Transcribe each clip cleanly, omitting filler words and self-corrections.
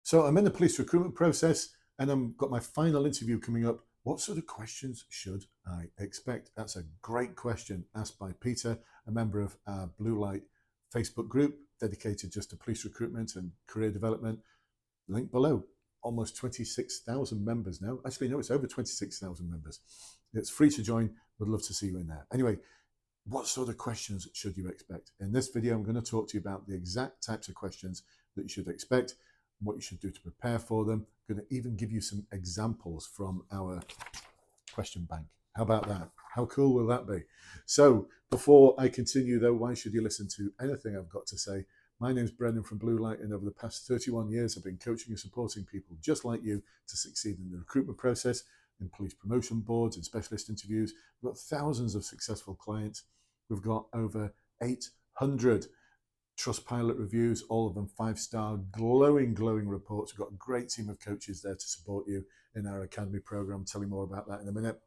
So I'm in the police recruitment process and I've got my final interview coming up. What sort of questions should I expect? That's a great question asked by Peter, a member of our Blue Light Facebook group dedicated just to police recruitment and career development. Link below. Almost 26,000 members now. Actually, no, it's over 26,000 members. It's free to join. Would love to see you in there. Anyway, what sort of questions should you expect? In this video, I'm going to talk to you about the exact types of questions that you should expect, what you should do to prepare for them. I'm going to even give you some examples from our question bank. How about that? How cool will that be? So before I continue though, why should you listen to anything I've got to say? My name's Brendan from Blue Light, and over the past 31 years, I've been coaching and supporting people just like you to succeed in the recruitment process, in police promotion boards, in specialist interviews. We've got thousands of successful clients. We've got over 800 Trustpilot reviews, all of them 5-star, glowing reports. We've got a great team of coaches there to support you in our academy program. I'll tell you more about that in a minute.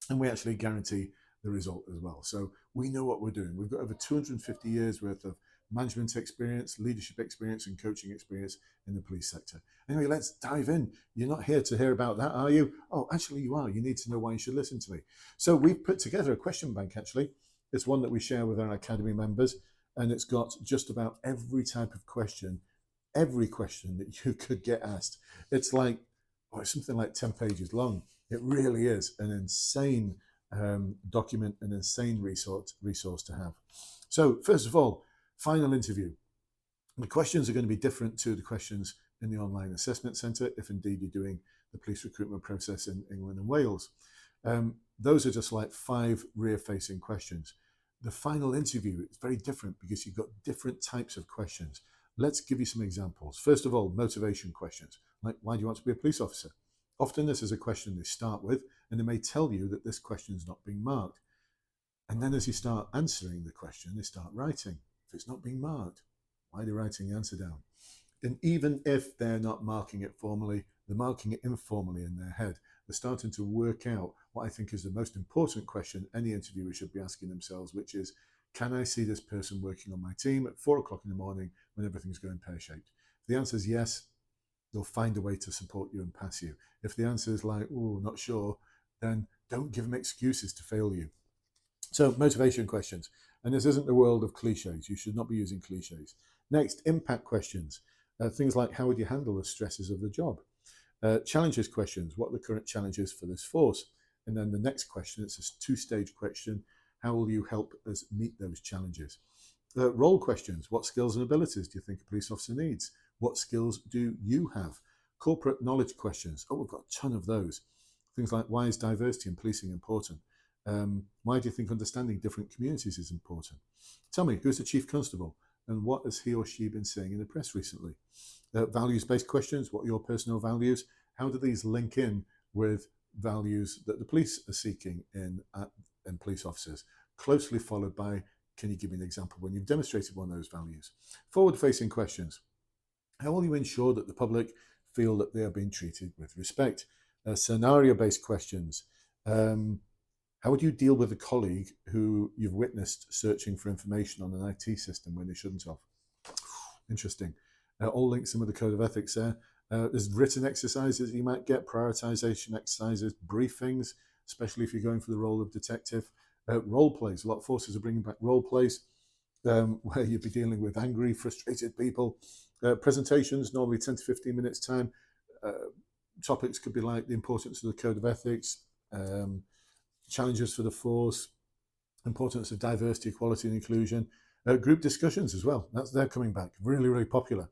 And we actually guarantee the result as well. So we know what we're doing. We've got over 250 years worth of management experience, leadership experience, and coaching experience in the police sector. Anyway, let's dive in. You're not here to hear about that, are you? Oh, actually you are. You need to know why you should listen to me. So we've put together a question bank, actually. It's one that we share with our academy members, and it's got just about every type of question, every question that you could get asked. It's like, it's something like 10 pages long. It really is an insane document, an insane resource to have. So first of all, final interview. The questions are going to be different to the questions in the online assessment centre, if indeed you're doing the police recruitment process in England and Wales. Those are just like 5 rear-facing questions. The final interview is very different because you've got different types of questions. Let's give you some examples. First of all, motivation questions, like why do you want to be a police officer? Often this is a question they start with, and they may tell you that this question is not being marked. And then as you start answering the question, they start writing. If it's not being marked, why are they writing the answer down? And even if they're not marking it formally, they're marking it informally in their head. They're starting to work out what I think is the most important question any interviewer should be asking themselves, which is, can I see this person working on my team at 4 o'clock in the morning when everything's going pear-shaped? If the answer is yes, they'll find a way to support you and pass you. If the answer is like, oh, not sure, then don't give them excuses to fail you. So motivation questions. And this isn't the world of cliches. You should not be using cliches. Next, impact questions. Things like, how would you handle the stresses of the job? Challenges questions. What are the current challenges for this force? And then the next question, it's a 2-stage question. How will you help us meet those challenges? Role questions. What skills and abilities do you think a police officer needs? What skills do you have? Corporate knowledge questions. Oh, we've got a ton of those. Things like, why is diversity in policing important? Why do you think understanding different communities is important? Tell me, who's the chief constable? And what has he or she been saying in the press recently? Values-based questions. What are your personal values? How do these link in with values that the police are seeking in police officers? Closely followed by, can you give me an example when you've demonstrated one of those values? Forward-facing questions. How will you ensure that the public feel that they are being treated with respect? Scenario-based questions. How would you deal with a colleague who you've witnessed searching for information on an IT system when they shouldn't have? Interesting. All links in with the code of ethics there. There's written exercises you might get, prioritization exercises, briefings, especially if you're going for the role of detective. Role plays. A lot of forces are bringing back role plays where you'd be dealing with angry, frustrated people. Presentations, normally 10 to 15 minutes time. Topics could be like the importance of the code of ethics, challenges for the force, importance of diversity, equality and inclusion. Group discussions as well. They're coming back. Really popular.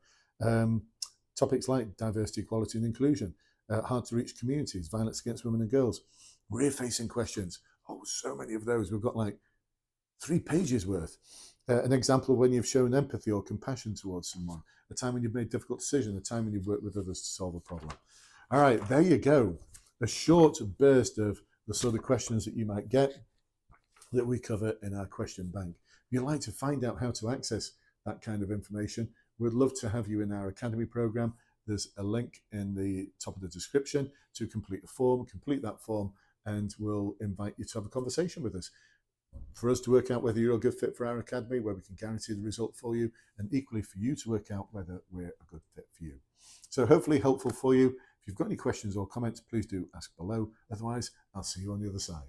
Topics like diversity, equality and inclusion. Hard to reach communities, violence against women and girls. Rear-facing questions. Oh, so many of those. We've got like 3 pages worth. An example of when you've shown empathy or compassion towards someone. A time when you've made difficult decisions. A time when you've worked with others to solve a problem. All right, there you go. A short burst of the sort of questions that you might get that we cover in our question bank. If you'd like to find out how to access that kind of information, we'd love to have you in our academy program. There's a link in the top of the description to complete the form. Complete that form and we'll invite you to have a conversation with us. For us to work out whether you're a good fit for our academy, where we can guarantee the result for you, and equally for you to work out whether we're a good fit for you. So hopefully helpful for you. If you've got any questions or comments, please do ask below. Otherwise, I'll see you on the other side.